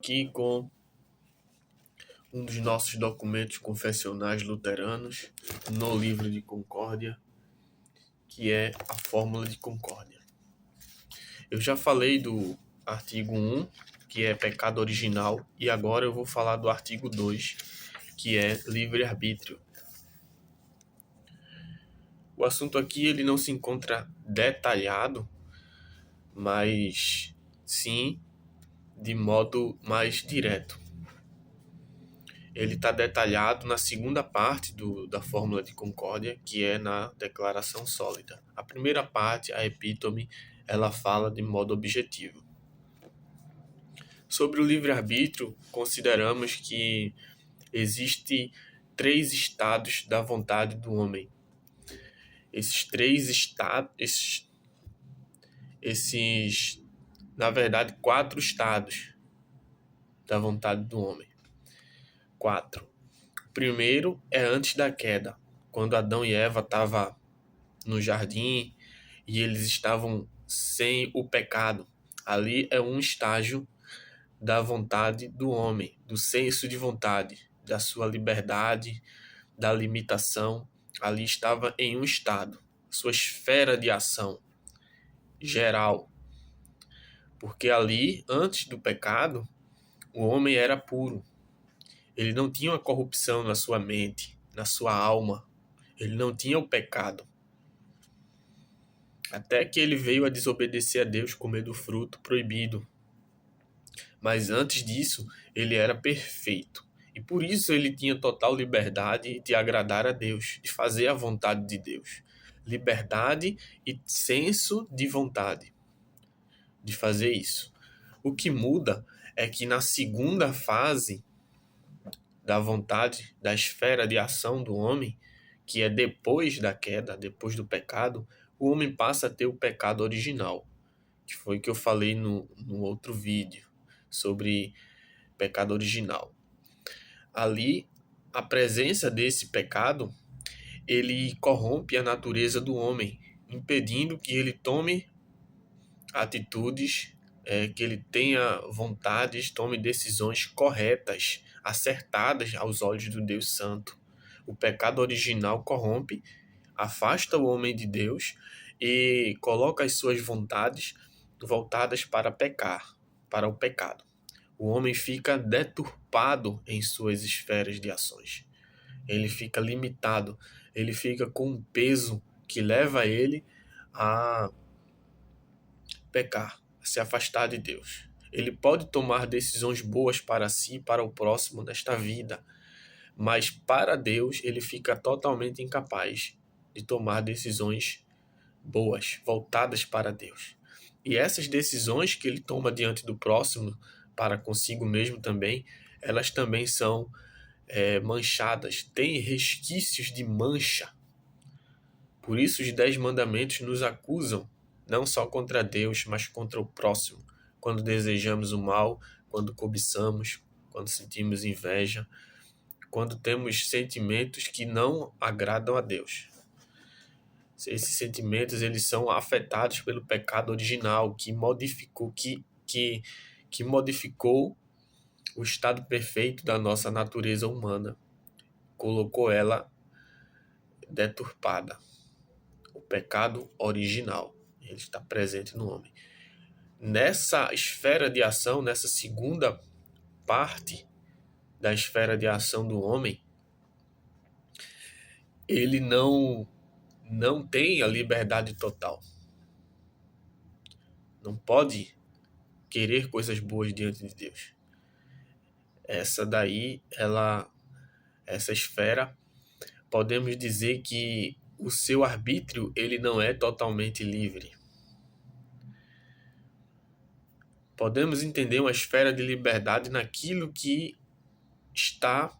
Aqui com um dos nossos documentos confessionais luteranos no livro de Concórdia, que é a Fórmula de Concórdia. Eu já falei do artigo 1, que é pecado original, e agora eu vou falar do artigo 2, que é livre-arbítrio. O assunto aqui ele não se encontra detalhado, mas sim de modo mais direto. Ele está detalhado na segunda parte da Fórmula de Concórdia, que é na declaração sólida. A primeira parte, a epítome, ela fala de modo objetivo. Sobre o livre-arbítrio, consideramos que existe 3 estados da vontade do homem. Esses 3 estados, na verdade, 4 estados da vontade do homem. 4. O primeiro é antes da queda, quando Adão e Eva estavam no jardim e eles estavam sem o pecado. Ali é um estágio da vontade do homem, do senso de vontade, da sua liberdade, da limitação. Ali estava em um estado, sua esfera de ação geral. Porque ali, antes do pecado, o homem era puro. Ele não tinha uma corrupção na sua mente, na sua alma. Ele não tinha o pecado. Até que ele veio a desobedecer a Deus, comer do fruto proibido. Mas antes disso, ele era perfeito. E por isso ele tinha total liberdade de agradar a Deus, de fazer a vontade de Deus. Liberdade e senso de vontade de fazer isso. O que muda é que na segunda fase da vontade, da esfera de ação do homem, que é depois da queda, depois do pecado, o homem passa a ter o pecado original, que foi o que eu falei no outro vídeo sobre pecado original. Ali, a presença desse pecado, ele corrompe a natureza do homem, impedindo que ele tome atitudes, que ele tenha vontades, tome decisões corretas, acertadas aos olhos do Deus Santo. O pecado original corrompe, afasta o homem de Deus e coloca as suas vontades voltadas para pecar, para o pecado. O homem fica deturpado em suas esferas de ações. Ele fica limitado, ele fica com um peso que leva ele a pecar, a se afastar de Deus. Ele pode tomar decisões boas para si e para o próximo nesta vida, mas para Deus ele fica totalmente incapaz de tomar decisões boas, voltadas para Deus. E essas decisões que ele toma diante do próximo, para consigo mesmo também, elas também são manchadas, têm resquícios de mancha. Por isso os 10 mandamentos nos acusam, não só contra Deus, mas contra o próximo, quando desejamos o mal, quando cobiçamos, quando sentimos inveja, quando temos sentimentos que não agradam a Deus. Esses sentimentos eles são afetados pelo pecado original que modificou, que modificou o estado perfeito da nossa natureza humana, colocou ela deturpada. O pecado original, ele está presente no homem. Nessa esfera de ação, nessa segunda parte da esfera de ação do homem, ele não tem a liberdade total. Não pode querer coisas boas diante de Deus. Essa esfera, podemos dizer que o seu arbítrio ele não é totalmente livre. Podemos entender uma esfera de liberdade naquilo que está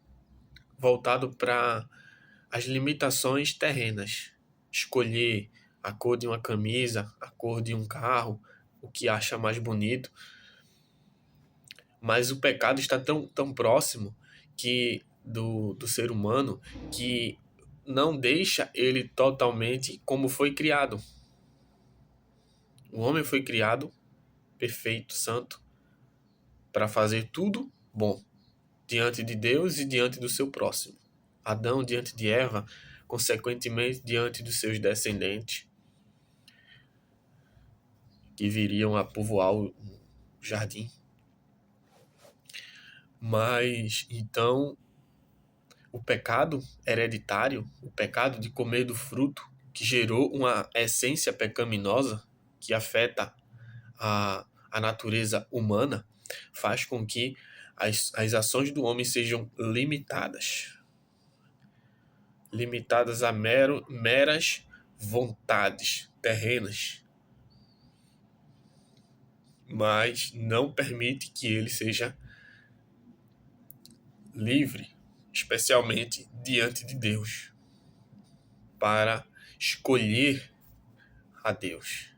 voltado para as limitações terrenas. Escolher a cor de uma camisa, a cor de um carro, o que acha mais bonito. Mas o pecado está tão próximo que do ser humano que não deixa ele totalmente como foi criado. O homem foi criado perfeito, santo, para fazer tudo bom diante de Deus e diante do seu próximo. Adão diante de Eva, consequentemente diante dos seus descendentes, que viriam a povoar o jardim. Mas, então, o pecado hereditário, o pecado de comer do fruto, que gerou uma essência pecaminosa que afeta a natureza humana, faz com que as ações do homem sejam limitadas a meras vontades terrenas, mas não permite que ele seja livre, especialmente diante de Deus, para escolher a Deus.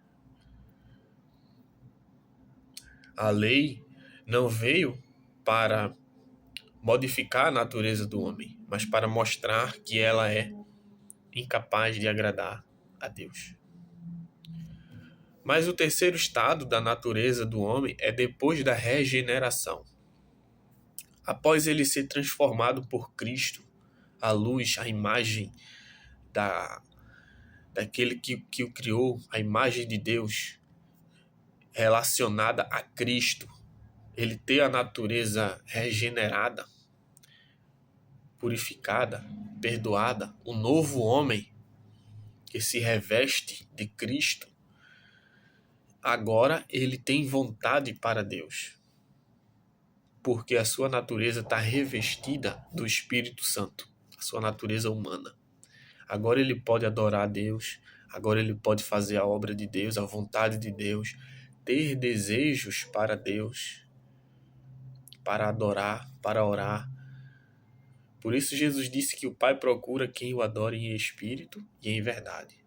A lei não veio para modificar a natureza do homem, mas para mostrar que ela é incapaz de agradar a Deus. Mas o terceiro estado da natureza do homem é depois da regeneração. Após ele ser transformado por Cristo, a luz, a imagem daquele que o criou, a imagem de Deus relacionada a Cristo, ele ter a natureza regenerada, purificada, perdoada, o novo homem que se reveste de Cristo, agora ele tem vontade para Deus, porque a sua natureza está revestida do Espírito Santo, a sua natureza humana. Agora ele pode adorar a Deus, agora ele pode fazer a obra de Deus, a vontade de Deus, ter desejos para Deus, para adorar, para orar. Por isso Jesus disse que o Pai procura quem o adore em espírito e em verdade.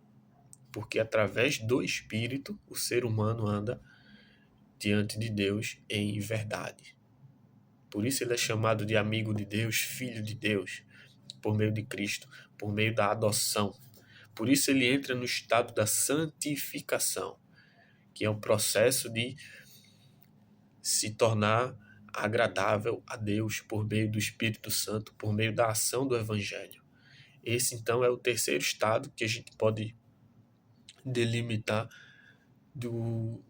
Porque através do Espírito o ser humano anda diante de Deus em verdade. Por isso ele é chamado de amigo de Deus, filho de Deus, por meio de Cristo, por meio da adoção. Por isso ele entra no estado da santificação, que é um processo de se tornar agradável a Deus por meio do Espírito Santo, por meio da ação do Evangelho. Esse, então, é o terceiro estado que a gente pode delimitar do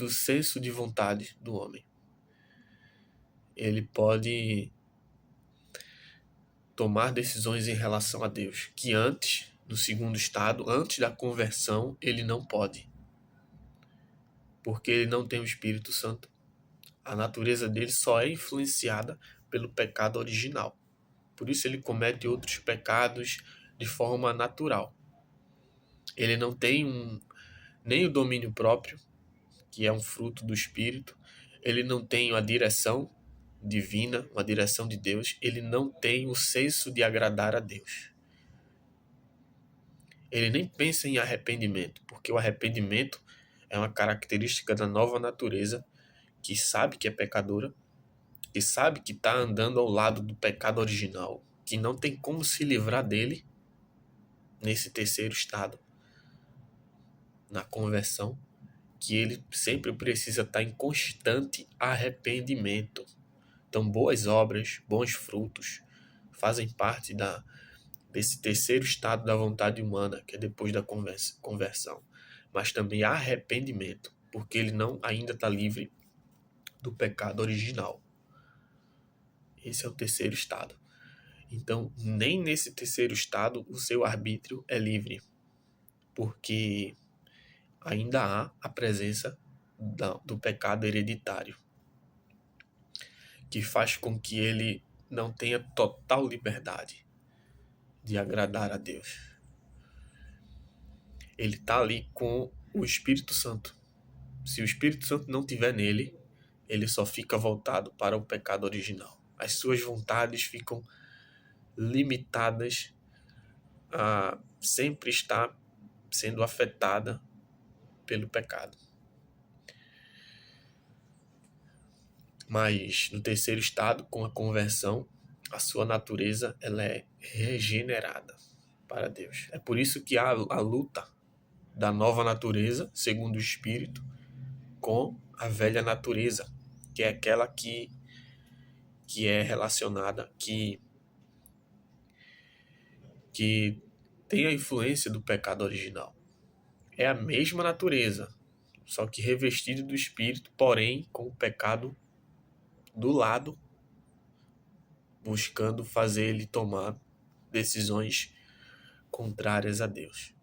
senso de vontade do homem. Ele pode tomar decisões em relação a Deus, que antes, no segundo estado, antes da conversão, ele não pode. Porque ele não tem o Espírito Santo. A natureza dele só é influenciada pelo pecado original. Por isso ele comete outros pecados de forma natural. Ele não tem nem o domínio próprio, que é um fruto do Espírito. Ele não tem a direção divina, uma direção de Deus. Ele não tem o senso de agradar a Deus. Ele nem pensa em arrependimento, porque o arrependimento é uma característica da nova natureza que sabe que é pecadora, que sabe que está andando ao lado do pecado original, que não tem como se livrar dele nesse terceiro estado, na conversão, que ele sempre precisa estar em constante arrependimento. Então, boas obras, bons frutos, fazem parte desse terceiro estado da vontade humana, que é depois da conversão. Mas também arrependimento, porque ele não ainda está livre do pecado original. Esse é o terceiro estado. Então, nem nesse terceiro estado o seu arbítrio é livre, porque ainda há a presença do pecado hereditário, que faz com que ele não tenha total liberdade de agradar a Deus. Ele está ali com o Espírito Santo. Se o Espírito Santo não estiver nele, ele só fica voltado para o pecado original. As suas vontades ficam limitadas a sempre estar sendo afetada pelo pecado. Mas no terceiro estado, com a conversão, a sua natureza ela é regenerada para Deus. É por isso que há a luta da nova natureza, segundo o Espírito, com a velha natureza, que é aquela que é relacionada, que tem a influência do pecado original. É a mesma natureza, só que revestido do Espírito, porém com o pecado do lado, buscando fazer ele tomar decisões contrárias a Deus.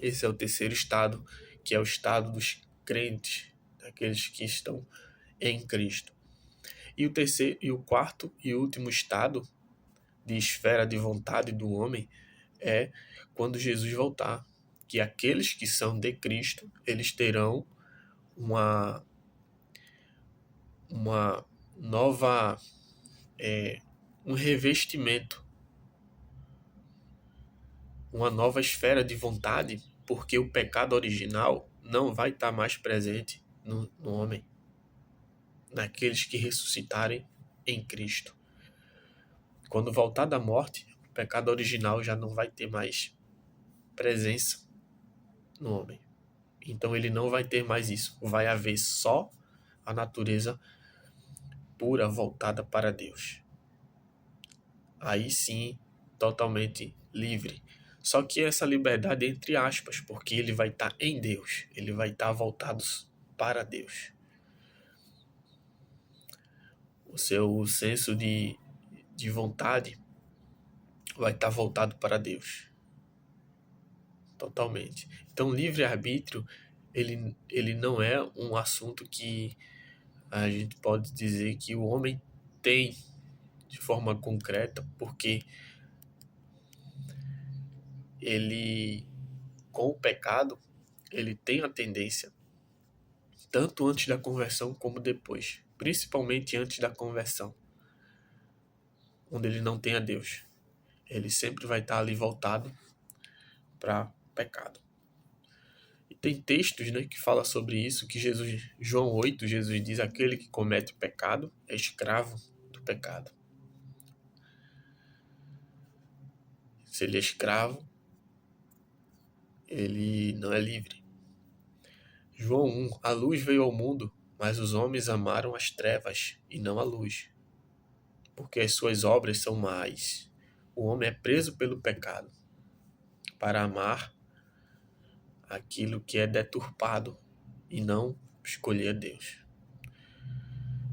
Esse é o terceiro estado, que é o estado dos crentes, daqueles que estão em Cristo. E o quarto e último estado de esfera de vontade do homem é quando Jesus voltar, que aqueles que são de Cristo, eles terão uma nova, um revestimento, uma nova esfera de vontade, porque o pecado original não vai estar mais presente no homem, naqueles que ressuscitarem em Cristo. Quando voltar da morte, o pecado original já não vai ter mais presença no homem. Então ele não vai ter mais isso. Vai haver só a natureza pura voltada para Deus. Aí sim, totalmente livre. Só que essa liberdade é entre aspas, porque ele vai estar em Deus. Ele vai estar voltado para Deus. O seu senso de vontade vai estar voltado para Deus. Totalmente. Então, livre-arbítrio, ele não é um assunto que a gente pode dizer que o homem tem de forma concreta, porque ele, com o pecado, ele tem a tendência, tanto antes da conversão como depois, principalmente antes da conversão, onde ele não tem a Deus. Ele sempre vai estar ali voltado para pecado. E tem textos, né, que fala sobre isso, que João 8, Jesus diz: aquele que comete pecado é escravo do pecado. Se ele é escravo, ele não é livre. João 1, a luz veio ao mundo, mas os homens amaram as trevas e não a luz, porque as suas obras são más. O homem é preso pelo pecado, para amar aquilo que é deturpado e não escolher Deus.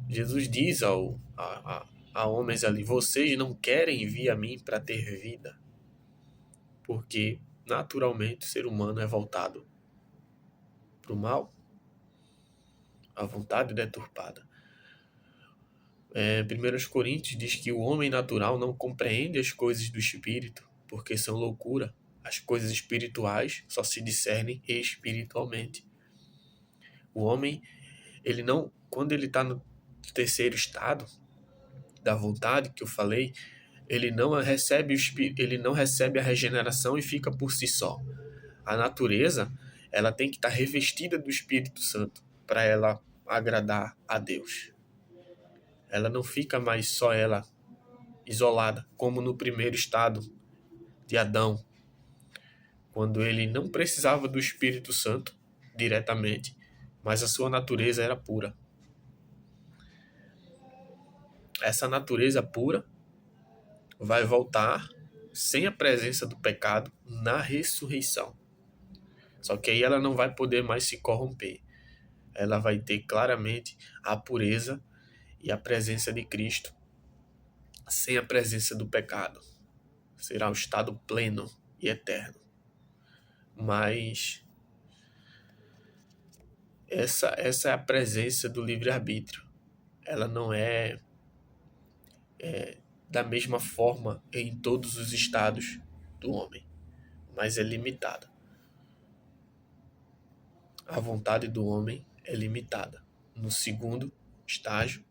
Jesus diz a homens ali: vocês não querem vir a mim para ter vida, porque naturalmente o ser humano é voltado para o mal, a vontade deturpada. 1 Coríntios diz que o homem natural não compreende as coisas do espírito, porque são loucura. As coisas espirituais só se discernem espiritualmente. O homem, ele não, quando ele está no terceiro estado da vontade que eu falei, ele não recebe a regeneração e fica por si só. A natureza, ela tem que estar revestida do Espírito Santo para ela agradar a Deus. Ela não fica mais só ela isolada, como no primeiro estado de Adão, quando ele não precisava do Espírito Santo diretamente, mas a sua natureza era pura. Essa natureza pura vai voltar sem a presença do pecado na ressurreição. Só que aí ela não vai poder mais se corromper. Ela vai ter claramente a pureza e a presença de Cristo sem a presença do pecado. Será o estado pleno e eterno. Mas essa é a presença do livre-arbítrio. Ela não é da mesma forma em todos os estados do homem, mas é limitada. A vontade do homem é limitada. No segundo estágio,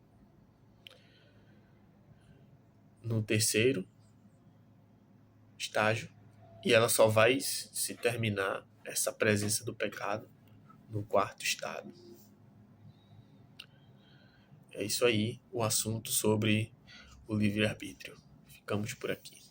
no terceiro estágio, e ela só vai se terminar, essa presença do pecado, no quarto estado. É isso aí, o assunto sobre o livre-arbítrio. Ficamos por aqui.